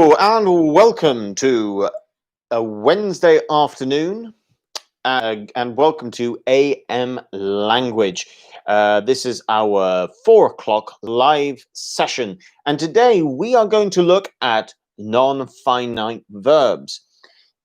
Hello and welcome to a Wednesday afternoon and welcome to AM Language. This is our 4 o'clock live session, and today we are going to look at non-finite verbs.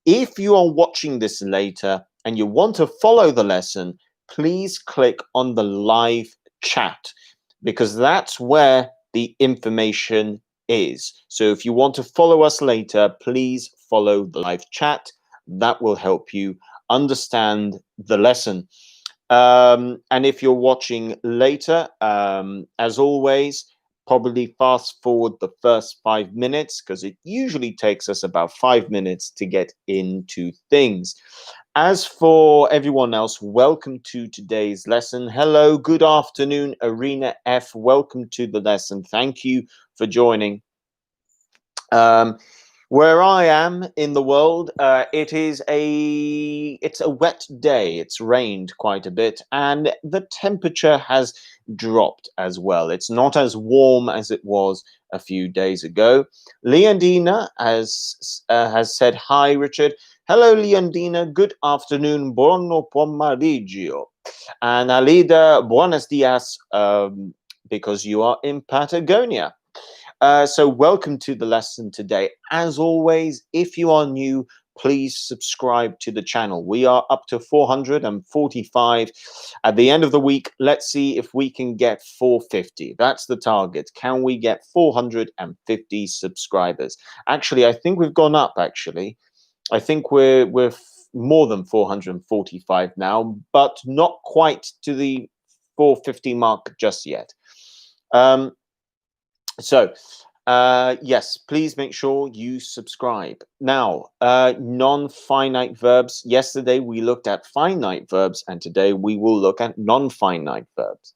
If you are watching this later and you want to follow the lesson, please click on the live chat because that's where the information is. So if you want to follow us later, please follow the live chat. That will help you understand the lesson. And if you're watching later, as always, probably fast forward the first 5 minutes because it usually takes us about 5 minutes to get into things. As for everyone else, welcome to today's lesson. Hello, good afternoon, Arena F. Welcome to the lesson. Thank you for joining. Where I am in the world, it's a wet day. It's rained quite a bit, and the temperature has dropped as well. It's not as warm as it was a few days ago. Leondina has said hi, Richard. Hello, Leondina. Good afternoon. Buono pomeriggio. And Alida, buenos dias, because you are in Patagonia. So welcome to the lesson today. As always, if you are new, please subscribe to the channel. We are up to 445. At the end of the week, let's see if we can get 450. That's the target. Can we get 450 subscribers? Actually, I think we've gone up, actually. I think we're more than 445 now, but not quite to the 450 mark just yet. Yes, please make sure you subscribe. Now, non-finite verbs. Yesterday we looked at finite verbs, and today we will look at non-finite verbs.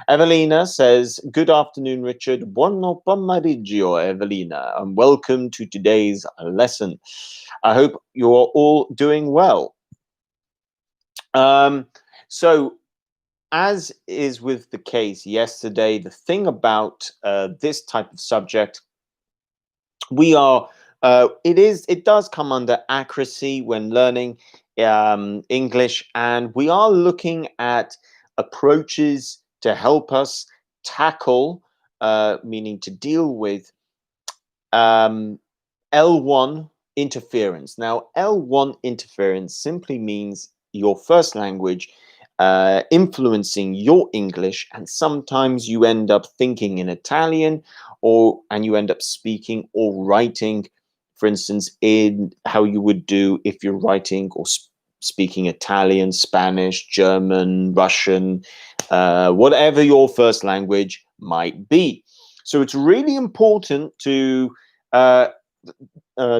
Evelina says, good afternoon, Richard. Buono pomeriggio, Evelina, and welcome to today's lesson. I hope you're all doing well. As is with the case yesterday, the thing about this type of subject, it does come under accuracy when learning English, and we are looking at approaches to help us tackle, meaning to deal with L1 interference. Now, L1 interference simply means your first language influencing your English, and sometimes you end up thinking in Italian, and you end up speaking or writing, for instance, in how you would do if you're writing or speaking Italian, Spanish, German, Russian, whatever your first language might be. So it's really important to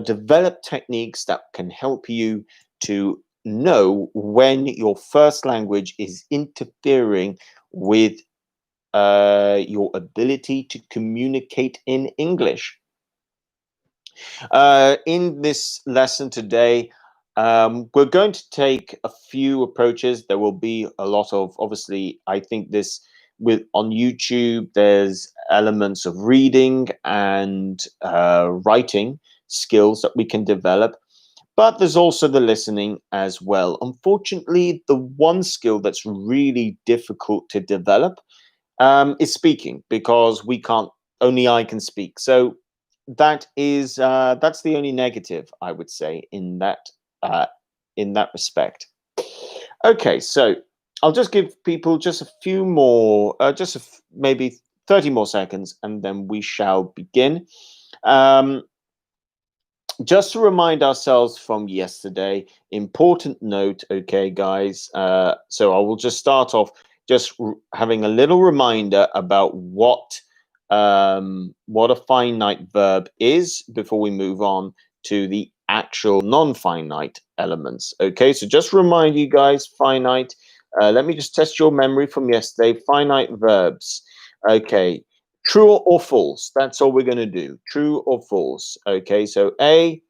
develop techniques that can help you to know when your first language is interfering with your ability to communicate in English. In this lesson today, we're going to take a few approaches. There will be a lot of, obviously, I think on YouTube, there's elements of reading and writing skills that we can develop. But there's also the listening as well. Unfortunately, the one skill that's really difficult to develop is speaking, because only I can speak. So that's the only negative, I would say, in that respect. Okay, so I'll just give people just a few more, maybe 30 more seconds, and then we shall begin. Just to remind ourselves from yesterday, important note, okay, guys. So I will just start off just having a little reminder about what a finite verb is before we move on to the actual non-finite elements. Okay, so just remind you guys, finite. Let me just test your memory from yesterday. Finite verbs. Okay. True or false? That's all we're going to do. True or false? Okay, so A,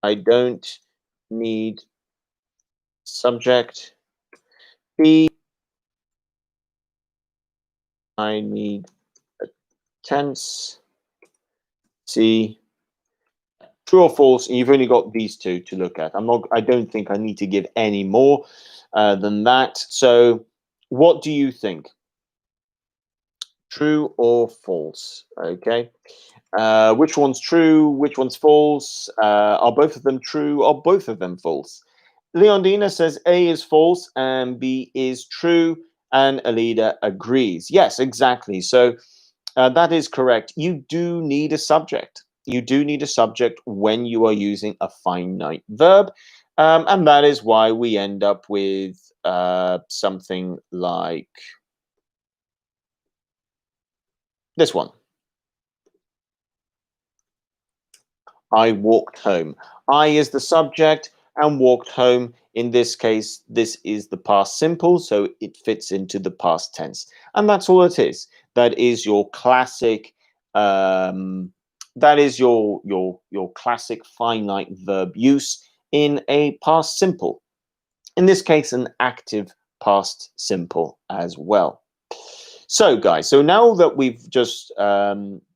I don't need subject. B, I need a tense. C, True or false? And you've only got these two to look at. I don't think I need to give any more than that. So what do you think? True or false? Okay. Which one's true? Which one's false? Are both of them true? Are both of them false? Leondina says A is false and B is true, and Alida agrees. Yes, exactly. So that is correct. You do need a subject. You do need a subject when you are using a finite verb, and that is why we end up with something like this one. I walked home. I is the subject and walked home. In this case, this is the past simple, so it fits into the past tense. And that's all it is. That is your classic that is your classic finite verb use in a past simple. In this case, an active past simple as well. So, guys, so now that we've just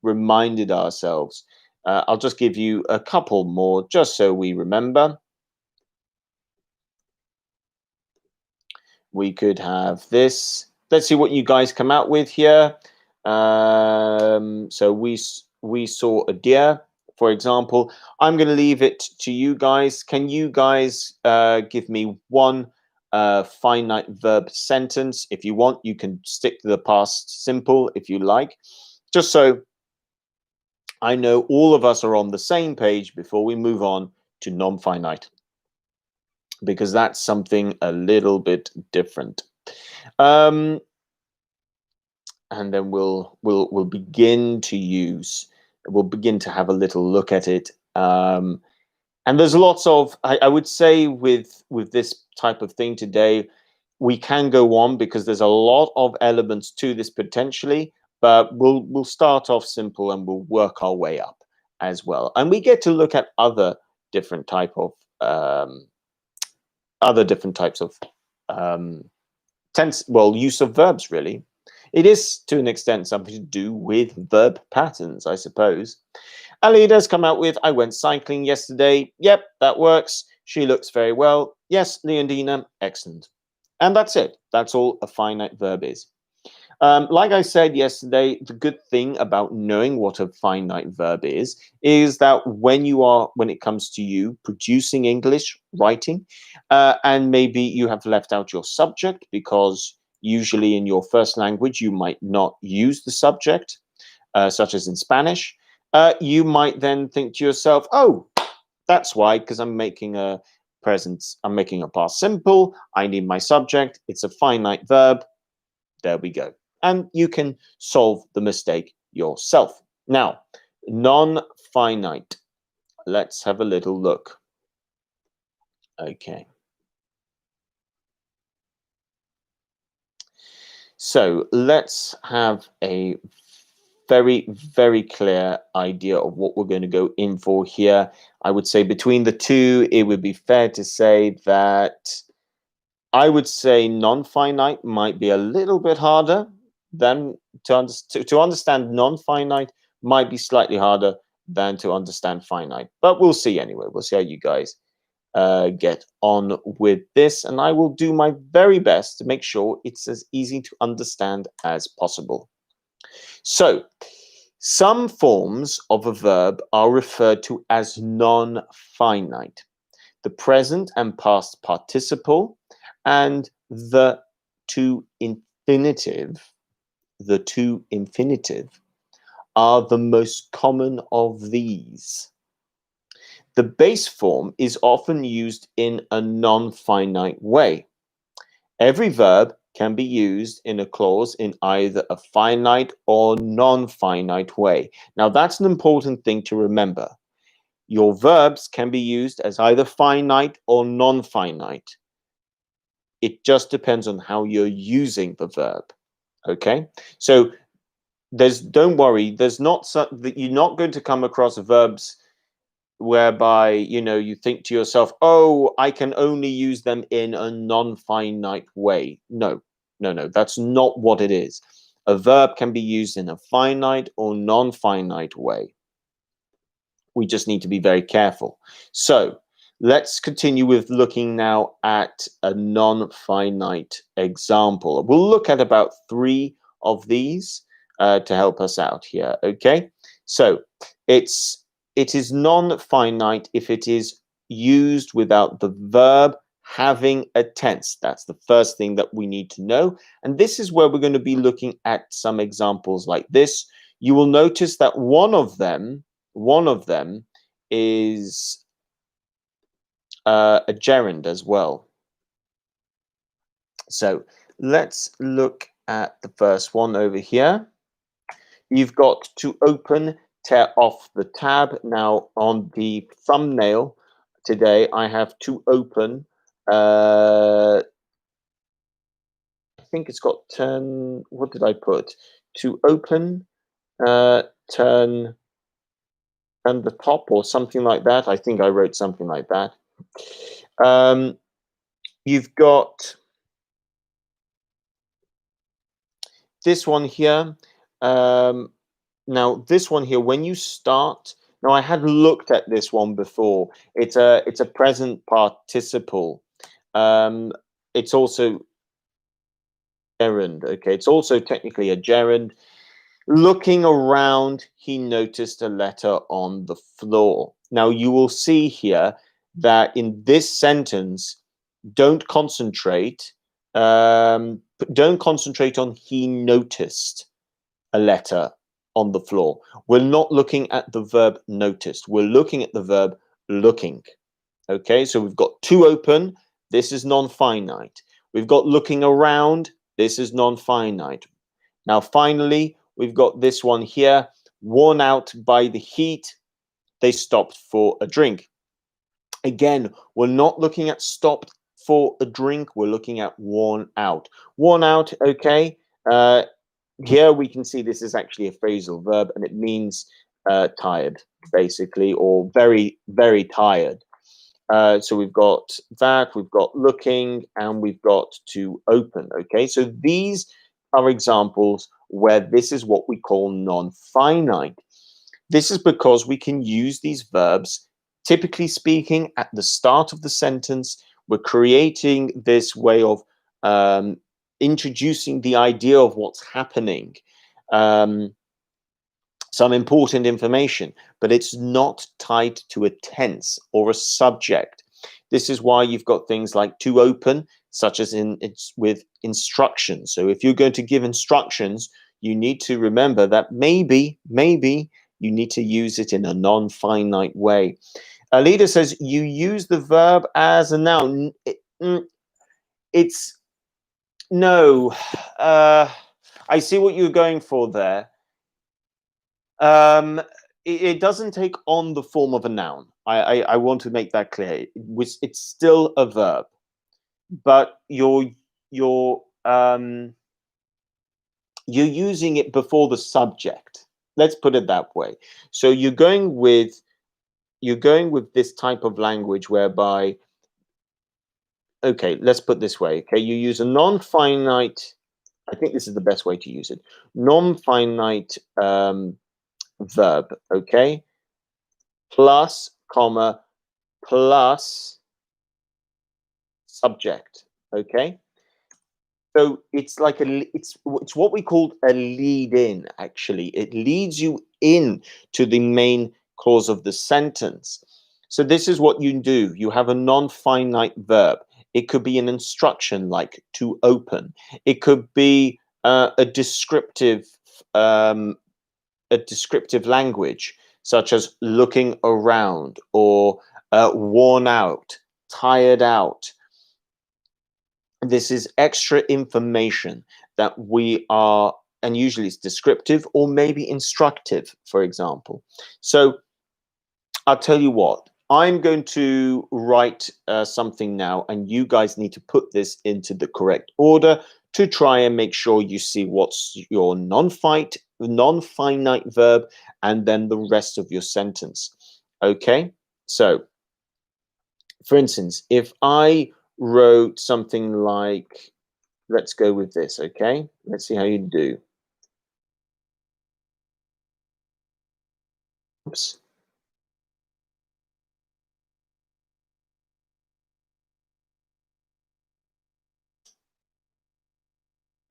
reminded ourselves, I'll just give you a couple more just so we remember. We could have this. Let's see what you guys come out with here. So we saw a deer, for example. I'm going to leave it to you guys. Can you guys give me one finite verb sentence? If you want, you can stick to the past simple if you like, just so I know all of us are on the same page before we move on to non-finite, because that's something a little bit different. And then we'll begin to have a little look at it. And there's lots of, I would say with this type of thing today, we can go on because there's a lot of elements to this potentially, but we'll start off simple and we'll work our way up as well. And we get to look at other different types of use of verbs, really. It is, to an extent, something to do with verb patterns, I suppose. Ali does come out with, I went cycling yesterday. Yep, that works. She looks very well. Yes, Leondina, excellent. And that's it. That's all a finite verb is. Like I said yesterday, the good thing about knowing what a finite verb is that when it comes to you producing English, writing, and maybe you have left out your subject because usually in your first language you might not use the subject, such as in Spanish, you might then think to yourself, oh, that's why, because I'm making a past simple, I need my subject, it's a finite verb, there we go. And you can solve the mistake yourself. Now, non-finite. Let's have a little look. Okay. So let's have a very, very clear idea of what we're going to go in for here. I would say between the two, it would be fair to say that I would say non-finite might be a little bit harder than to understand non-finite might be slightly harder than to understand finite. But we'll see anyway. We'll see how you guys get on with this. And I will do my very best to make sure it's as easy to understand as possible. So, some forms of a verb are referred to as non-finite. The present and past participle and the to infinitive are the most common of these. The base form is often used in a non-finite way. Every verb can be used in a clause in either a finite or non-finite way. Now, that's an important thing to remember. Your verbs can be used as either finite or non-finite. It just depends on how you're using the verb. Okay? So don't worry, you're not going to come across verbs whereby you think to yourself, oh, I can only use them in a non-finite way. No, that's not what it is. A verb can be used in a finite or non-finite way. We just need to be very careful. So let's continue with looking now at a non-finite example. We'll look at about 3 of these to help us out here. Okay, so it is non-finite if it is used without the verb having a tense. That's the first thing that we need to know. And this is where we're going to be looking at some examples like this. You will notice that one of them is a gerund as well. So let's look at the first one over here. You've got to open, tear off the tab. Now on the thumbnail today, I have to open. I think it's got turn. What did I put? To open, turn the top or something like that. I think I wrote something like that. You've got this one here. Now this one here, when you start, now I had looked at this one before. It's a present participle. It's also gerund. Okay, it's also technically a gerund. Looking around, he noticed a letter on the floor. Now you will see here that in this sentence, don't concentrate on he noticed a letter on the floor. We're not looking at the verb noticed. We're looking at the verb looking. Okay, so we've got to open. This is non-finite. We've got looking around. This is non-finite. Now, finally, we've got this one here. Worn out by the heat, they stopped for a drink. Again, we're not looking at stopped for a drink. We're looking at worn out. Worn out, okay. Here we can see this is actually a phrasal verb, and it means tired, basically, or very, very tired. So we've got that, we've got looking, and we've got to open. Okay, so these are examples where this is what we call non-finite. This is because we can use these verbs, typically speaking, at the start of the sentence. We're creating this way of introducing the idea of what's happening, some important information, but it's not tied to a tense or a subject. This is why you've got things like to open, such as it's with instructions. So if you're going to give instructions, you need to remember that maybe you need to use it in a non-finite way. Alida says you use the verb as a noun. It's no. I see what you're going for there. It doesn't take on the form of a noun. I want to make that clear. It's still a verb, but you're using it before the subject. Let's put it that way. So you're going with this type of language whereby, okay, let's put this way. Okay, you use a non-finite. I think this is the best way to use it. Non-finite verb. Okay, plus comma plus subject. Okay. So it's like it's what we call a lead in, actually. It leads you in to the main clause of the sentence. So this is what you do. You have a non-finite verb. It could be an instruction like to open. It could be a descriptive language, such as looking around or worn out, tired out. This is extra information that we are, and usually it's descriptive or maybe instructive, for example. So I'll tell you what, I'm going to write something now, and you guys need to put this into the correct order to try and make sure you see what's your non-finite verb and then the rest of your sentence. Okay, so for instance, if I wrote something like, let's go with this, okay? Let's see how you do. Oops.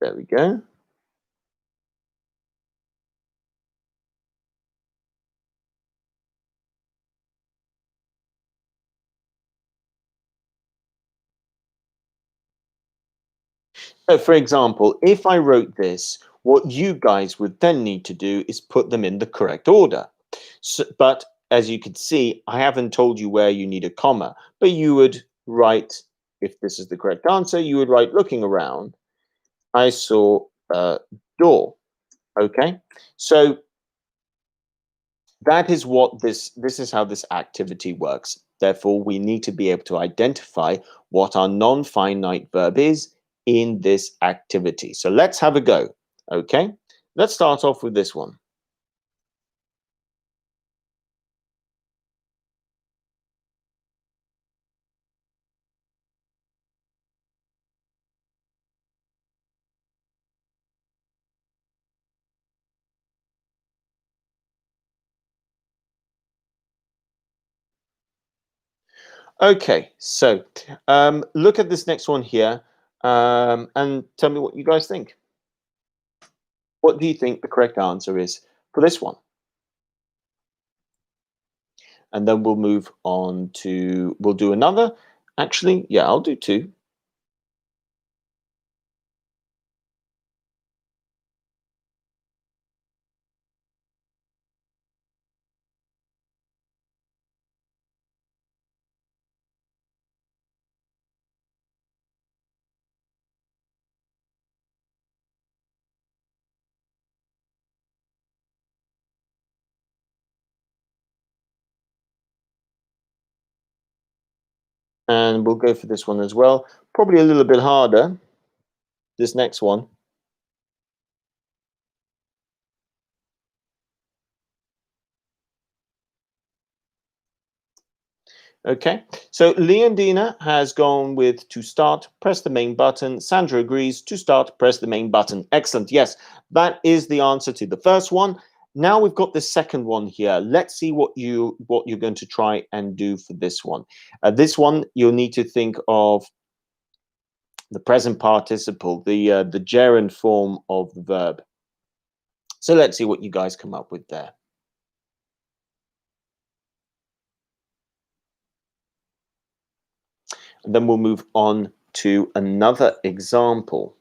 There we go. So, for example, if I wrote this, what you guys would then need to do is put them in the correct order. So, but as you can see, I haven't told you where you need a comma, but you would write, if this is the correct answer, you would write looking around. I saw a door. Okay, so that is what this is how this activity works. Therefore, we need to be able to identify what our non-finite verb is in this activity. So let's have a go. Okay, let's start off with this one. Okay, so look at this next one here, and tell me what you guys think. What do you think the correct answer is for this one? And then we'll move on to, we'll do another. Actually, yeah, I'll do two. And we'll go for this one as well. Probably a little bit harder, this next one. Okay, so Leondina has gone with to start, press the main button. Sandra agrees to start, press the main button. Excellent. Yes, that is the answer to the first one. Now we've got the second one here. Let's see what you're going to try and do for this one. This one you'll need to think of the present participle, the gerund form of the verb. So let's see what you guys come up with there. And then we'll move on to another example.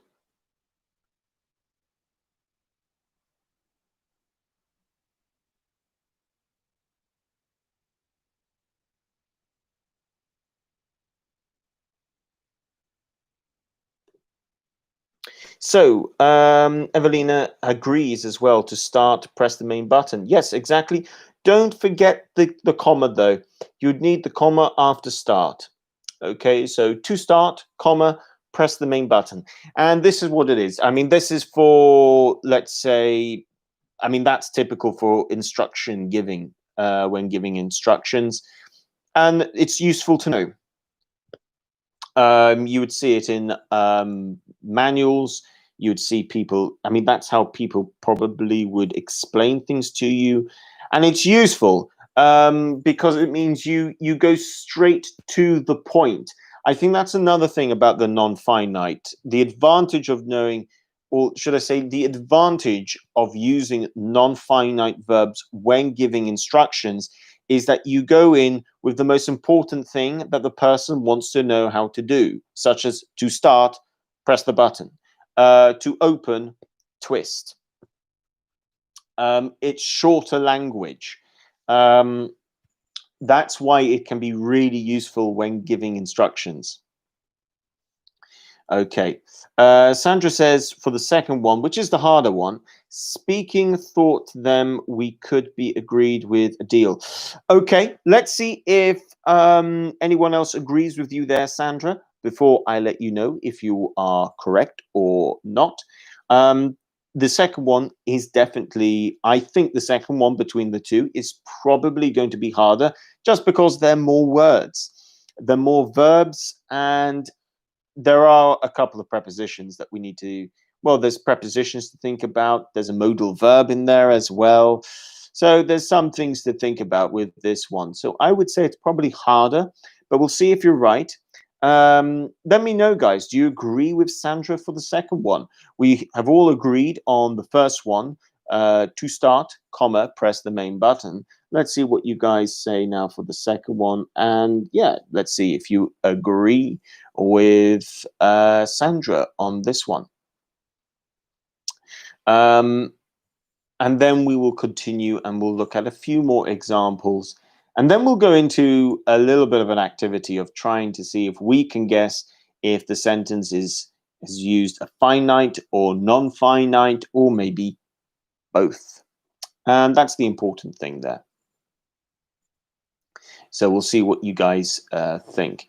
So Evelina agrees as well to start, press the main button. Yes, exactly. Don't forget the comma though. You'd need the comma after start. Okay, so to start, comma, press the main button. And this is what it is. I mean, this is for, let's say, I mean, that's typical for instruction giving, when giving instructions. And it's useful to know. You would see it in manuals. You would see people. I mean, that's how people probably would explain things to you, and it's useful because it means you go straight to the point. I think that's another thing about the non-finite. The advantage of knowing, or should I say, the advantage of using non-finite verbs when giving instructions is that you go in with the most important thing that the person wants to know how to do, such as to start, press the button, to open, twist. It's shorter language. That's why it can be really useful when giving instructions. Okay. Sandra says for the second one, which is the harder one, speaking thought them we could be agreed with a deal. Okay, let's see if anyone else agrees with you there, Sandra, before I let you know if you are correct or not. The second one is definitely, I think the second one between the two is probably going to be harder just because there are more words, there are more verbs, and there are a couple of prepositions that we need to, well, there's prepositions to think about. There's a modal verb in there as well. So there's some things to think about with this one. So I would say it's probably harder, but we'll see if you're right. Let me know, guys. Do you agree with Sandra for the second one? We have all agreed on the first one. To start, comma, press the main button. Let's see what you guys say now for the second one. And yeah, let's see if you agree with Sandra on this one. And then we will continue and we'll look at a few more examples. And then we'll go into a little bit of an activity of trying to see if we can guess if the sentence has used a finite or non-finite or maybe both. And that's the important thing there. So we'll see what you guys think.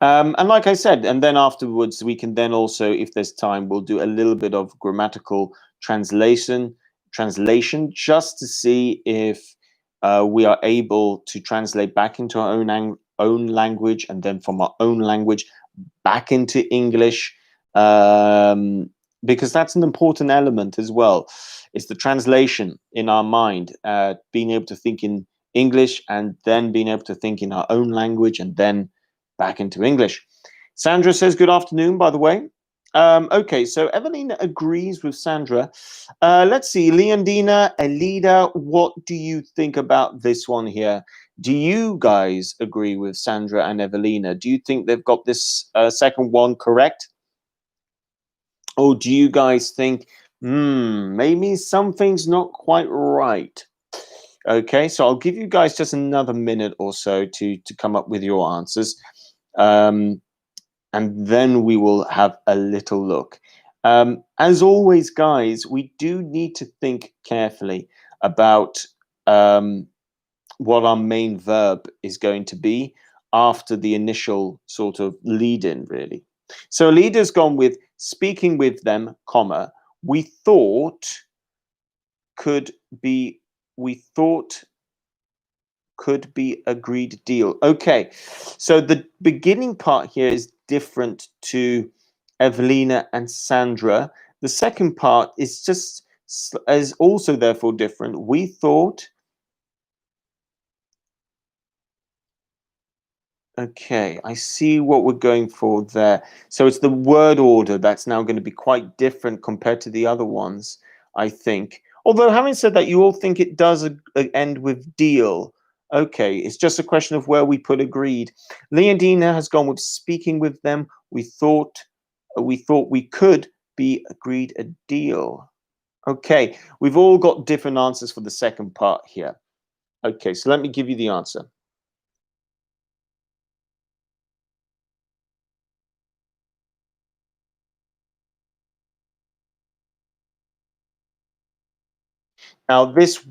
And like I said, and then afterwards, we can then also, if there's time, we'll do a little bit of grammatical translation just to see if we are able to translate back into our own language and then from our own language back into English, because that's an important element as well. It's the translation in our mind, being able to think in English and then being able to think in our own language and then back into English. Sandra says good afternoon, by the way. Okay, so Evelina agrees with Sandra. Let's see, Leondina, Elida, what do you think about this one here? Do you guys agree with Sandra and Evelina? Do you think they've got this second one correct? Or do you guys think, maybe something's not quite right? Okay, so I'll give you guys just another minute or so to come up with your answers. And then we will have a little look. As always, guys, we do need to think carefully about what our main verb is going to be after the initial sort of lead-in, really. So leader's gone with speaking with them, comma, we thought could be agreed deal. Okay, so the beginning part here is different to Evelina and Sandra. The second part is just is also therefore different. We thought. Okay, I see what we're going for there. So it's the word order that's now going to be quite different compared to the other ones, I think. Although having said that, you all think it does end with deal. Okay, it's just a question of where we put agreed. Leondina has gone with speaking with them. We thought we could be agreed a deal. Okay, we've all got different answers for the second part here. Okay, so let me give you the answer. Now this,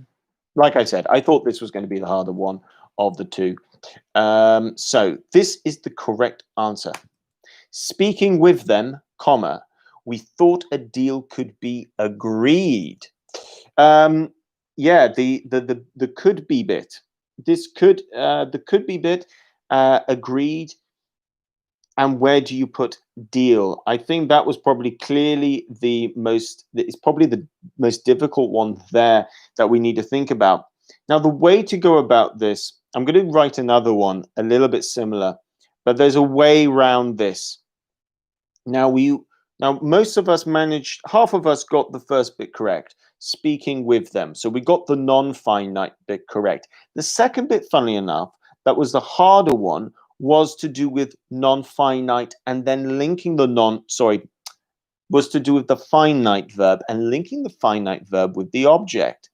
like I said, I thought this was going to be the harder one of the two. So this is the correct answer. Speaking with them, comma, we thought a deal could be agreed. Yeah, the could be bit. This could the could be bit agreed. And where do you put deal? I think that was probably clearly it's probably the most difficult one there that we need to think about. Now, the way to go about this, I'm going to write another one a little bit similar, but there's a way around this. Now, most of us managed, half of us got the first bit correct, speaking with them. So we got the non-finite bit correct. The second bit, funnily enough, that was the harder one, was to do with non-finite and then linking was to do with the finite verb and linking the finite verb with the object.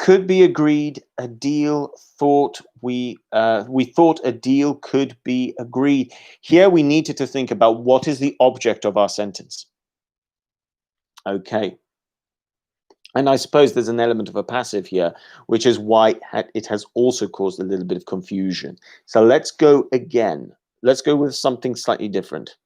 Could be agreed, a deal, thought, we thought a deal could be agreed. Here we needed to think about what is the object of our sentence. Okay. And I suppose there's an element of a passive here, which is why it has also caused a little bit of confusion. So let's go again. Let's go with something slightly different.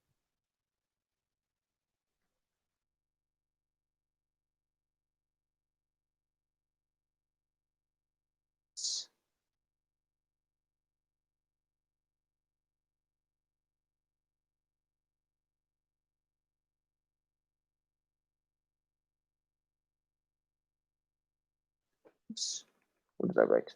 Oops. What did I write?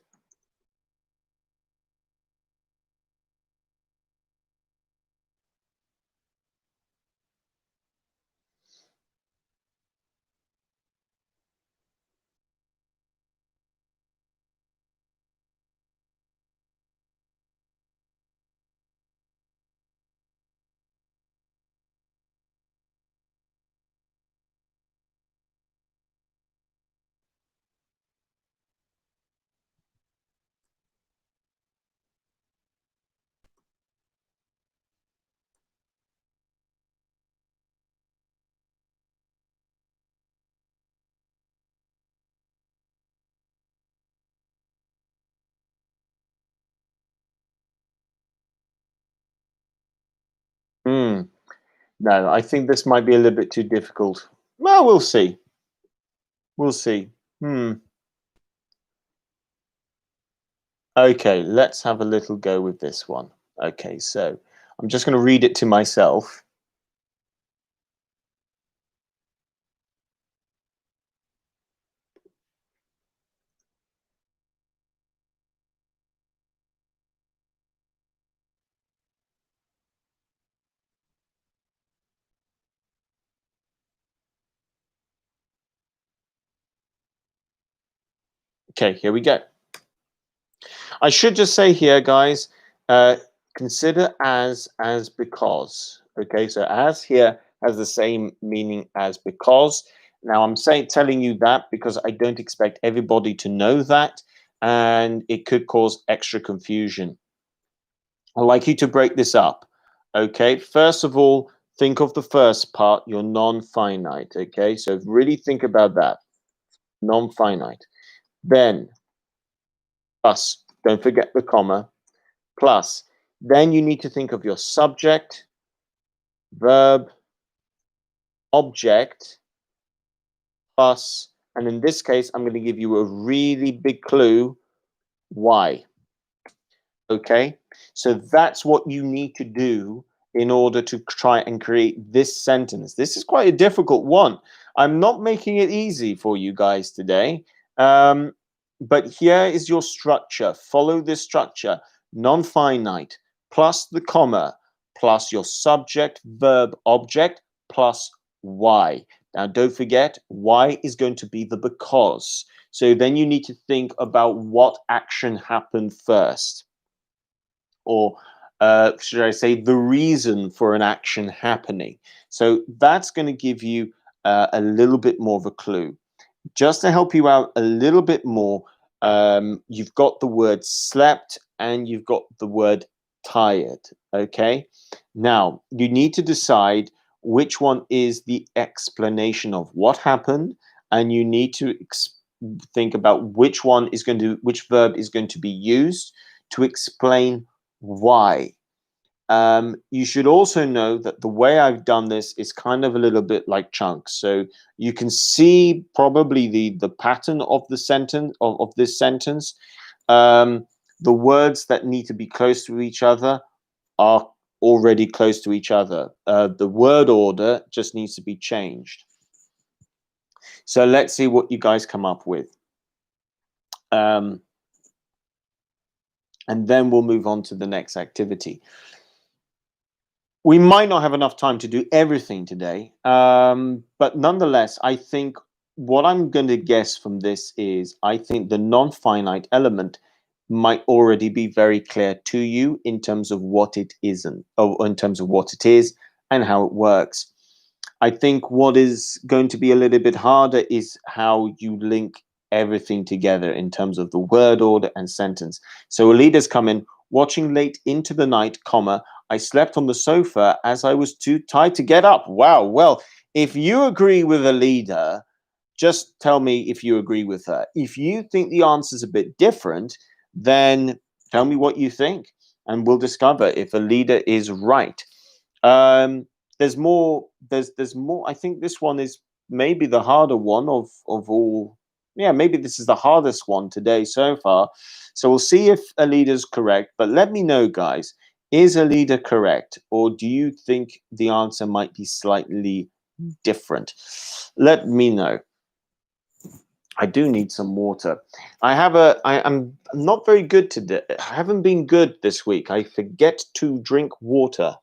Hmm. No, I think this might be a little bit too difficult. Well, we'll see. We'll see. Okay, let's have a little go with this one. Okay, so I'm just going to read it to myself. Okay, here we go. I should just say here, guys, consider as because. Okay, so as here has the same meaning as because. Now I'm telling you that because I don't expect everybody to know that, and it could cause extra confusion. I'd like you to break this up. Okay, first of all, think of the first part, your non-finite. Okay, so really think about that, non-finite. Then plus, don't forget the comma, plus. Then you need to think of your subject, verb, object, plus, and in this case, I'm going to give you a really big clue, why. Okay, so that's what you need to do in order to try and create this sentence. This is quite a difficult one. I'm not making it easy for you guys today, but here is your structure. Follow this structure: non-finite plus the comma plus your subject, verb, object plus why. Now don't forget, why is going to be the because. So then you need to think about what action happened first, or should I say the reason for an action happening. So that's going to give you a little bit more of a clue. Just to help you out a little bit more, you've got the word slept and you've got the word tired. Okay, now you need to decide which one is the explanation of what happened, and you need to think about which verb is going to be used to explain why. You should also know that the way I've done this is kind of a little bit like chunks. So you can see probably the pattern of the sentence of this sentence. The words that need to be close to each other are already close to each other. The word order just needs to be changed. So let's see what you guys come up with. And then we'll move on to the next activity. We might not have enough time to do everything today, but nonetheless, I think what I'm going to guess from this is I think the non-finite element might already be very clear to you in terms of what it isn't, or in terms of what it is and how it works. I think what is going to be a little bit harder is how you link everything together in terms of the word order and sentence. So Alida's come in, watching late into the night, comma, I slept on the sofa as I was too tired to get up. Wow. Well, if you agree with Alida, just tell me if you agree with her. If you think the answer's a bit different, then tell me what you think, and we'll discover if Alida is right. There's more. There's more. I think this one is maybe the harder one of all. Yeah, maybe this is the hardest one today so far. So we'll see if Alida's correct. But let me know, guys. Is Alida correct, or do you think the answer might be slightly different? Let me know. I do need some water. I'm not very good today. I haven't been good this week. I forget to drink water.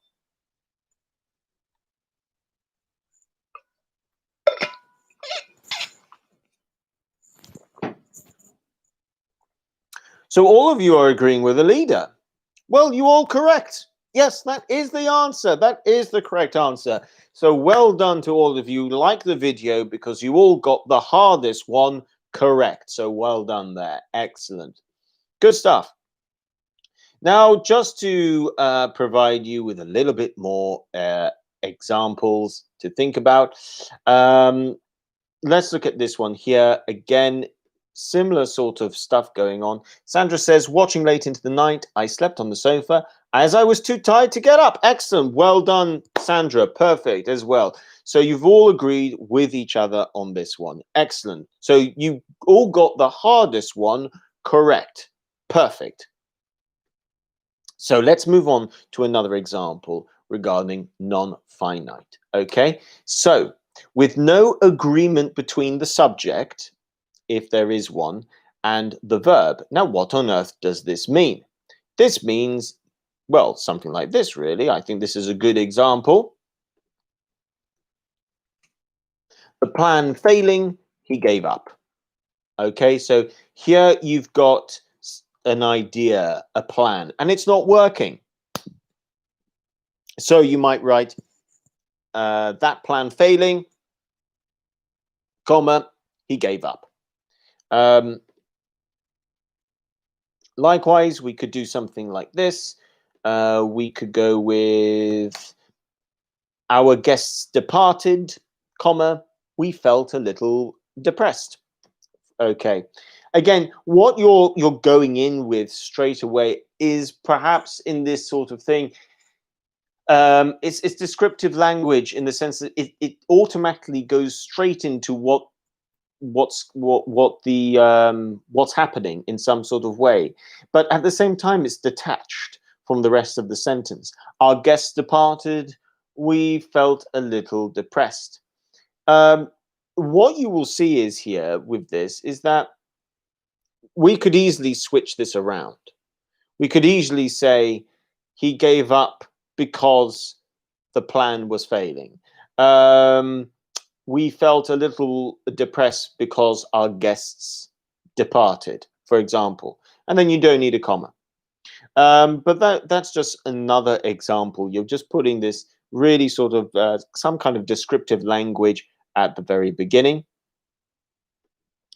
So all of you are agreeing with the leader. Well, you all correct. Yes, that is the answer. That is the correct answer. So well done to all of you. Like the video because you all got the hardest one correct. So well done there. Excellent. Good stuff. Now, just to provide you with a little bit more examples to think about, let's look at this one here. Again, similar sort of stuff going on. Sandra says, watching late into the night, I slept on the sofa As I was too tired to get up. Excellent. Well done, Sandra. Perfect as well. So you've all agreed with each other on this one. Excellent. So you all got the hardest one correct. Perfect. So let's move on to another example regarding non-finite. Okay, so with no agreement between the subject, if there is one, and the verb. Now, what on earth does this mean? This means, well, something like this, really. I think this is a good example. The plan failing, he gave up. Okay, so here you've got an idea, a plan, and it's not working. So you might write, that plan failing, comma, he gave up. Likewise, we could do something like this. We could go with our guests departed, comma, we felt a little depressed. Okay. Again, what you're going in with straight away is perhaps in this sort of thing. It's descriptive language in the sense that it automatically goes straight into what's happening in some sort of way, but at the same time it's detached from the rest of the sentence. Our guests departed, we felt a little depressed. What you will see is here with this is that we could easily switch this around. We could easily say he gave up because the plan was failing. We felt a little depressed because our guests departed, for example. And then you don't need a comma. But that's just another example. You're just putting this really sort of some kind of descriptive language at the very beginning.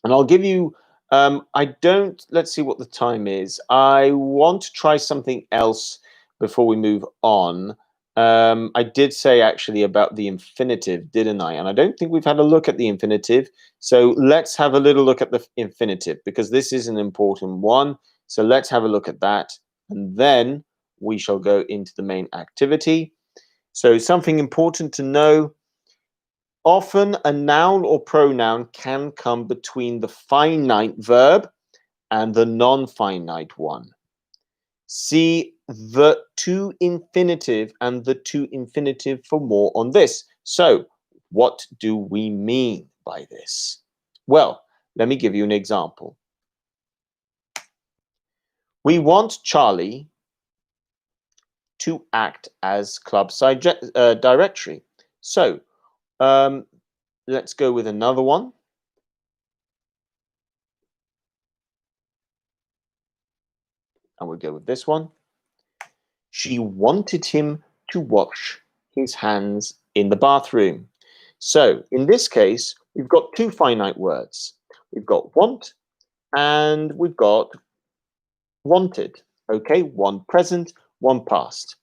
And I'll give you, let's see what the time is. I want to try something else before we move on. I did say actually about the infinitive, didn't I? And I don't think we've had a look at the infinitive. So let's have a little look at the infinitive because this is an important one. So let's have a look at that. And then we shall go into the main activity. So something important to know. Often a noun or pronoun can come between the finite verb and the non-finite one. See the to infinitive and the to infinitive for more on this. So, what do we mean by this? Well, let me give you an example. We want Charlie to act as club side directory. So, let's go with another one. And we'll go with this one. She wanted him to wash his hands in the bathroom. So in this case, we've got two finite words. We've got want and we've got wanted. Okay, one present, one past.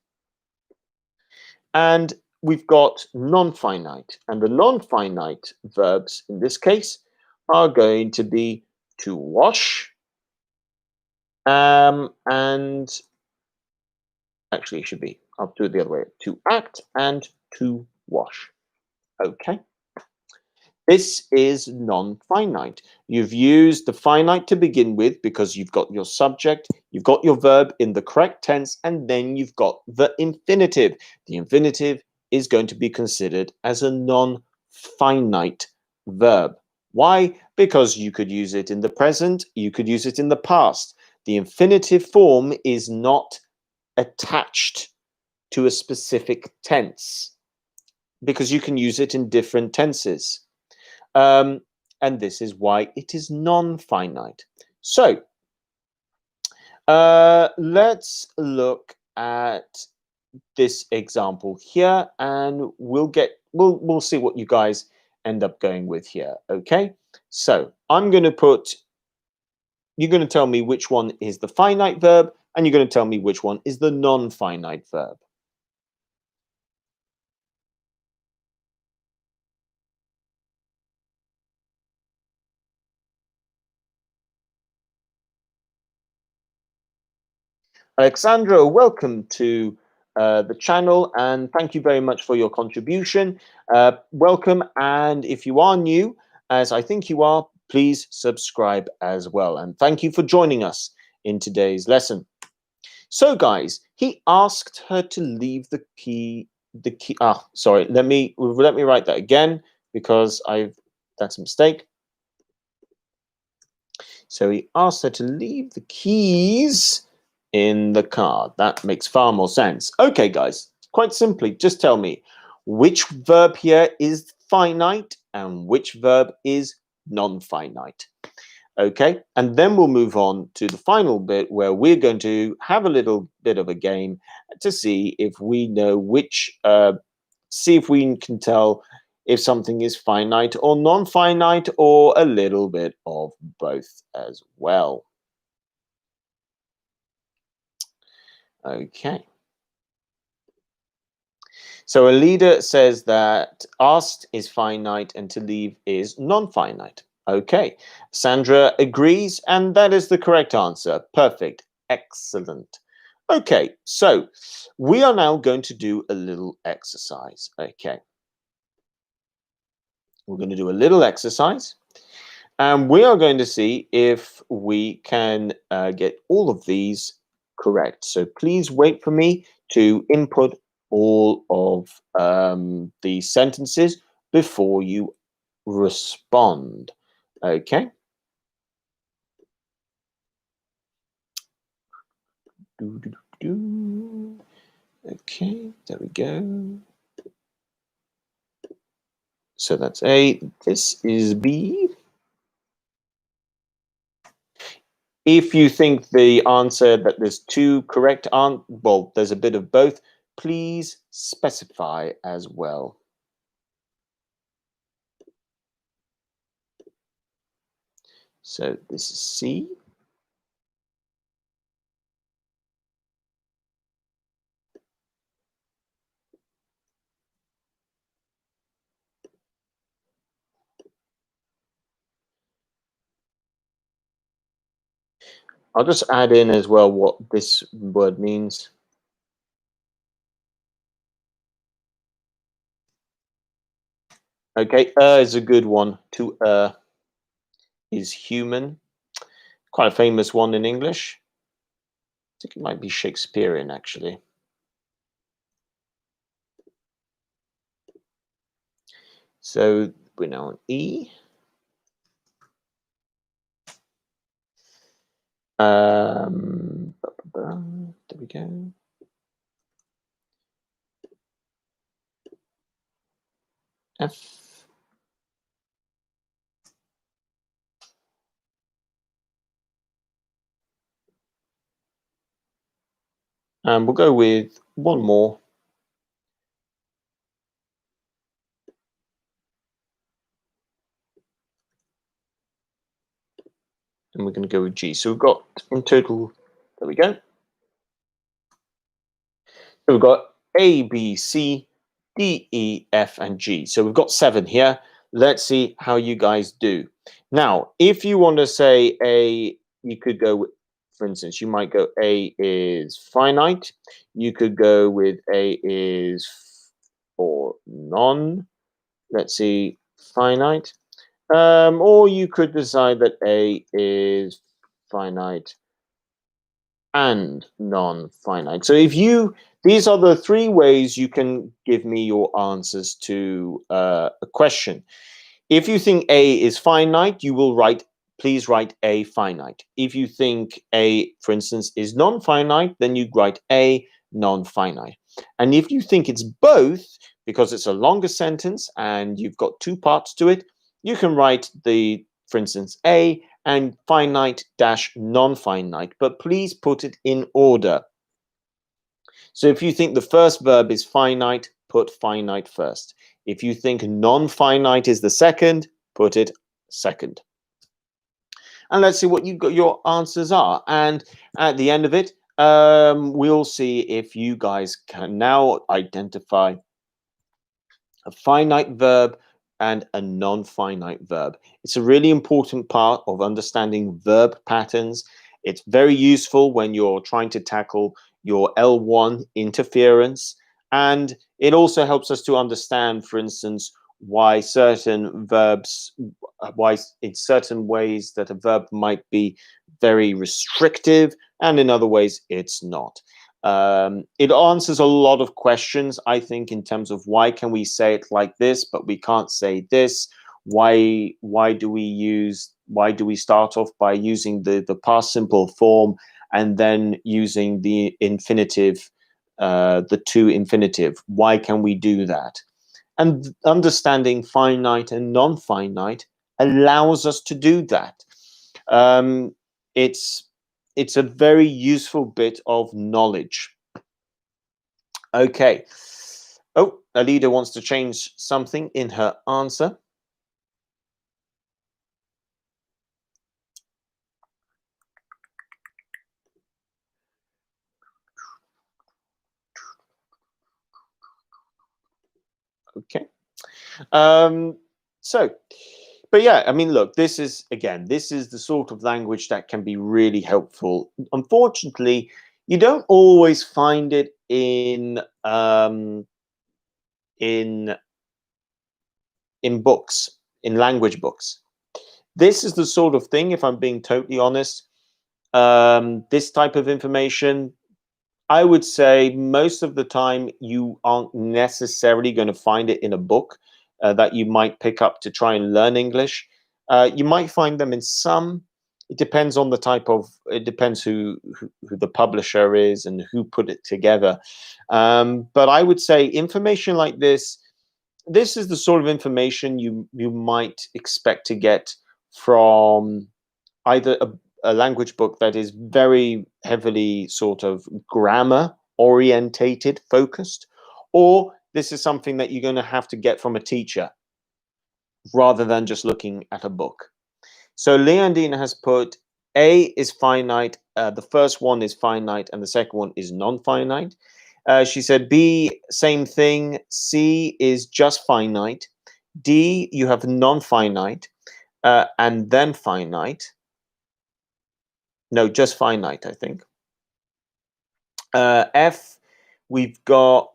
And we've got non-finite. And the non-finite verbs in this case are going to be to wash and actually it should be, I'll do it the other way, to act and to wash. Okay. This is non-finite. You've used the finite to begin with because you've got your subject, you've got your verb in the correct tense, and then you've got the infinitive. The infinitive is going to be considered as a non-finite verb. Why? Because you could use it in the present, you could use it in the past. The infinitive form is not attached to a specific tense because you can use it in different tenses. And this is why it is non-finite. So let's look at this example here and we'll see what you guys end up going with here. Okay, so I'm going to put, you're going to tell me which one is the finite verb and you're going to tell me which one is the non-finite verb. Alexandra, welcome to the channel, and thank you very much for your contribution. Welcome, and if you are new, as I think you are, please subscribe as well. And thank you for joining us in today's lesson. So, guys, he asked her to leave the key. Sorry. Let me write that again because that's a mistake. So he asked her to leave the keys in the car. That makes far more sense. Okay, guys, quite simply, just tell me which verb here is finite and which verb is non-finite. Okay, and then we'll move on to the final bit where we're going to have a little bit of a game to see if we know see if we can tell if something is finite or non-finite or a little bit of both as well. Okay. So a leader says that asked is finite and to leave is non-finite. Okay. Sandra agrees, and that is the correct answer. Perfect. Excellent. Okay, so we are now going to do a little exercise. Okay. We're going to do a little exercise. And we are going to see if we can get all of these correct. So please wait for me to input all of the sentences before you respond. Okay. Okay, there we go. So that's A. This is B. If you think the answer that there's two correct well, there's a bit of both, please specify as well. So this is C. I'll just add in as well what this word means. Okay, is a good one. To is human. Quite a famous one in English. I think it might be Shakespearean, actually. So we're now on E. There we go. F. And we'll go with one more. And we're going to go with G. So we've got in total, there we go. So we've got A, B, C, D, E, F, and G. So we've got 7 here. Let's see how you guys do. Now, if you want to say A, you could go with, for instance, you might go A is finite. You could go with A is or non. Let's see, finite. Or you could decide that A is finite and non-finite. So these are the 3 ways you can give me your answers to a question. If you think A is finite, you will please write A finite. If you think A, for instance, is non-finite, then you write A non-finite. And if you think it's both, because it's a longer sentence and you've got 2 parts to it, you can write for instance, A and finite dash non-finite, but please put it in order. So if you think the first verb is finite, put finite first. If you think non-finite is the second, put it second. And let's see what your answers are. And at the end of it, we'll see if you guys can now identify a finite verb and a non-finite verb. It's a really important part of understanding verb patterns. It's very useful when you're trying to tackle your L1 interference. And it also helps us to understand, for instance, why certain verbs, why in certain ways that a verb might be very restrictive, and in other ways it's not. It answers a lot of questions, I think, in terms of why can we say it like this, but we can't say this. Why do we start off by using the past simple form and then using the infinitive, the to infinitive? Why can we do that? And understanding finite and non-finite allows us to do that. Um, it's it's a very useful bit of knowledge. Okay. Oh, Alida wants to change something in her answer. Okay. So, but yeah, I mean, look, this is the sort of language that can be really helpful. Unfortunately, you don't always find it in books, in language books. This is the sort of thing, if I'm being totally honest, this type of information, I would say most of the time you aren't necessarily going to find it in a book that you might pick up to try and learn English. You might find them in some. It depends on the type of. It depends who the publisher is and who put it together. But I would say information like this. This is the sort of information you might expect to get from either a language book that is very heavily sort of grammar orientated, focused, or this is something that you're going to have to get from a teacher rather than just looking at a book. So Leondine has put A is finite, the first one is finite, and the second one is non-finite. She said B, same thing. C is just finite. D, you have non-finite, and then finite. No, just finite, I think. F, we've got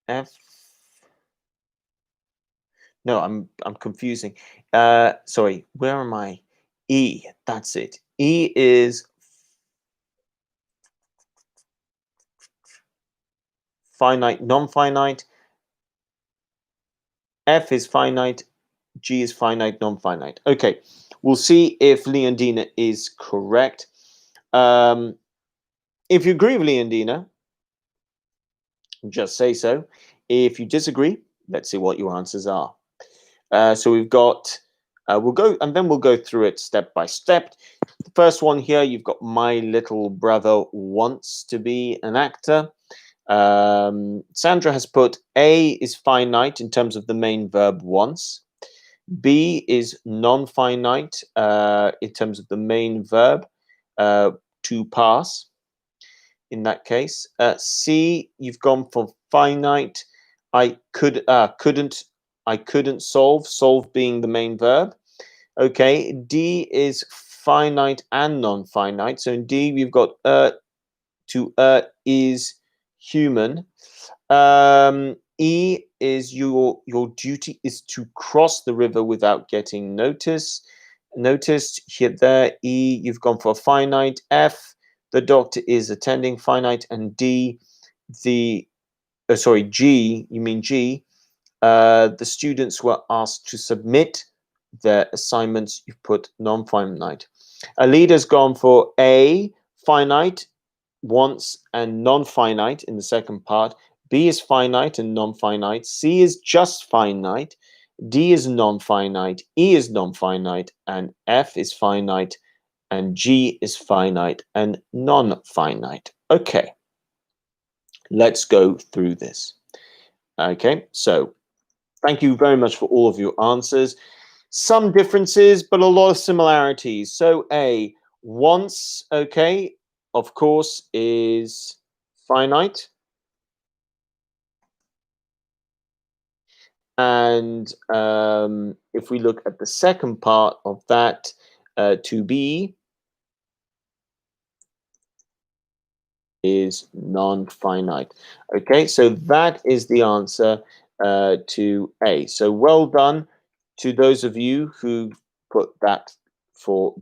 F. No, I'm confusing. Sorry, where am I? E, that's it. E is finite, non-finite. F is finite. G is finite, non-finite. Okay, we'll see if Leondina is correct. If you agree with Leondina, just say so. If you disagree, let's see what your answers are. So we've got, we'll go through it step by step. The first one here, you've got my little brother wants to be an actor. Sandra has put A is finite in terms of the main verb wants. B is non-finite in terms of the main verb to pass. In that case, C, you've gone for finite. I couldn't solve being the main verb. Okay, D is finite and non-finite. So in D, we've got to is human. E is your duty is to cross the river without getting noticed. Here, there, E, you've gone for finite. F, the doctor is attending, finite. And D, G, you mean G, the students were asked to submit their assignments. You've put non-finite. Alida's gone for A, finite, wants, and non-finite in the second part. B is finite and non-finite. C is just finite. D is non-finite. E is non-finite. And F is finite. And G is finite and non-finite. Okay, let's go through this. Okay, so thank you very much for all of your answers. Some differences, but a lot of similarities. So A, wants, okay, of course, is finite. And if we look at the second part of that, to be is non-finite. Okay, so that is the answer to A. So well done to those of you who put that for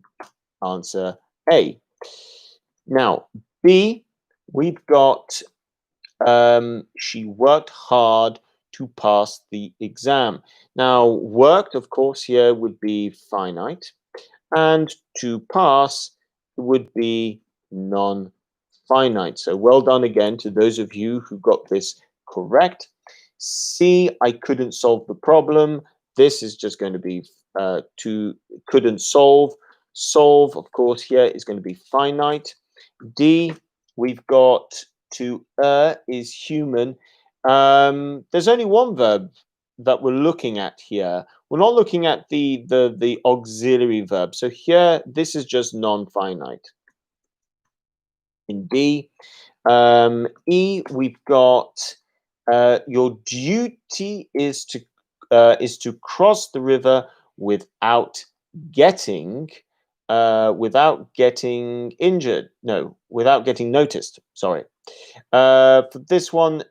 answer A. Now, B, we've got she worked hard to pass the exam. Now, worked, of course, here would be finite, and to pass would be non-finite. So well done again to those of you who got this correct. C, I couldn't solve the problem. This is just going to be to couldn't solve. Solve, of course, here is going to be finite. D, we've got to err is human. There's only one verb that we're looking at here. We're not looking at the auxiliary verb. So here, this is just non-finite. In D, E, we've got your duty is to cross the river without getting injured. No, without getting noticed. Sorry. For this one,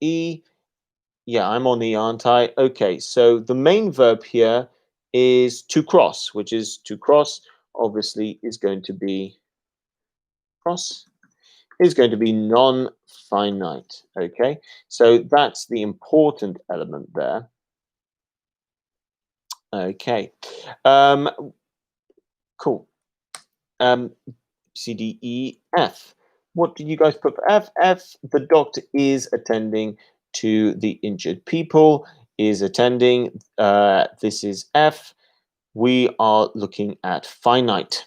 E, yeah, I'm on E, aren't I? Okay, so the main verb here is to cross, which is to cross, obviously, is going to be non-finite. Okay, so that's the important element there. Okay, cool. C, D, E, F. What did you guys put for F? F, the doctor is attending to the injured people, is attending. This is F. We are looking at finite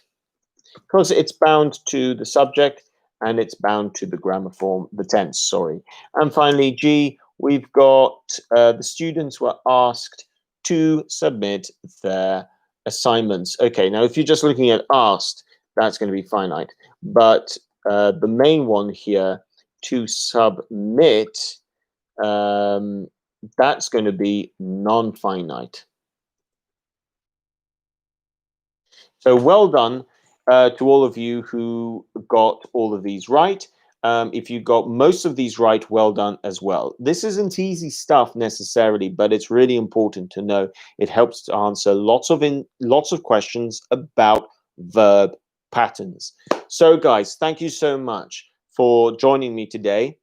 because it's bound to the subject and it's bound to the grammar form, the tense, sorry. And finally, G, we've got the students were asked to submit their assignments. Okay, now if you're just looking at asked, that's going to be finite. But the main one here, to submit, that's going to be non-finite. So well done to all of you who got all of these right. If you got most of these right, well done as well. This isn't easy stuff necessarily, but it's really important to know. It helps to answer lots of questions about verb patterns. So guys, thank you so much for joining me today.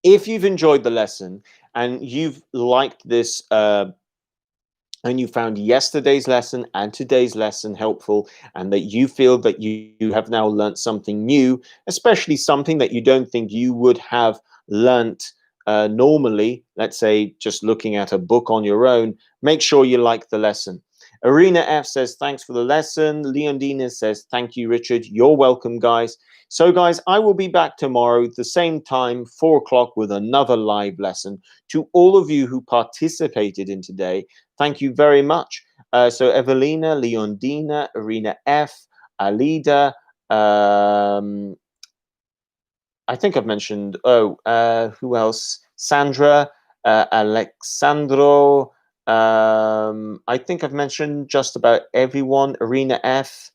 If you've enjoyed the lesson and you've liked this and you found yesterday's lesson and today's lesson helpful, and that you feel that you have now learnt something new, especially something that you don't think you would have learnt normally, let's say just looking at a book on your own, make sure you like the lesson. Arena F says, thanks for the lesson. Leondina says, thank you, Richard. You're welcome, guys. So, guys, I will be back tomorrow at the same time, 4 o'clock, with another live lesson. To all of you who participated in today, thank you very much. So Evelina, Leondina, Arena F, Alida, I think I've mentioned, who else? Sandra, Alexandro, I think I've mentioned just about everyone, Arena F.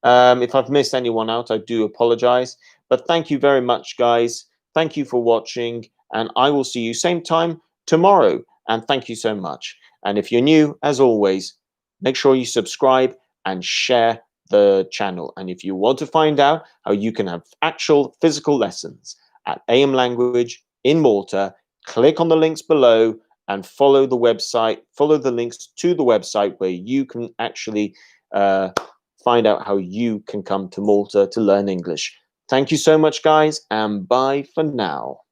If I've missed anyone out, I do apologize. But thank you very much, guys. Thank you for watching, and I will see you same time tomorrow. And thank you so much. And if you're new, as always, make sure you subscribe and share the channel. And if you want to find out how you can have actual physical lessons at AM Language in Malta, click on the links below and follow the website, follow the links to the website where you can actually find out how you can come to Malta to learn English. Thank you so much, guys, and bye for now.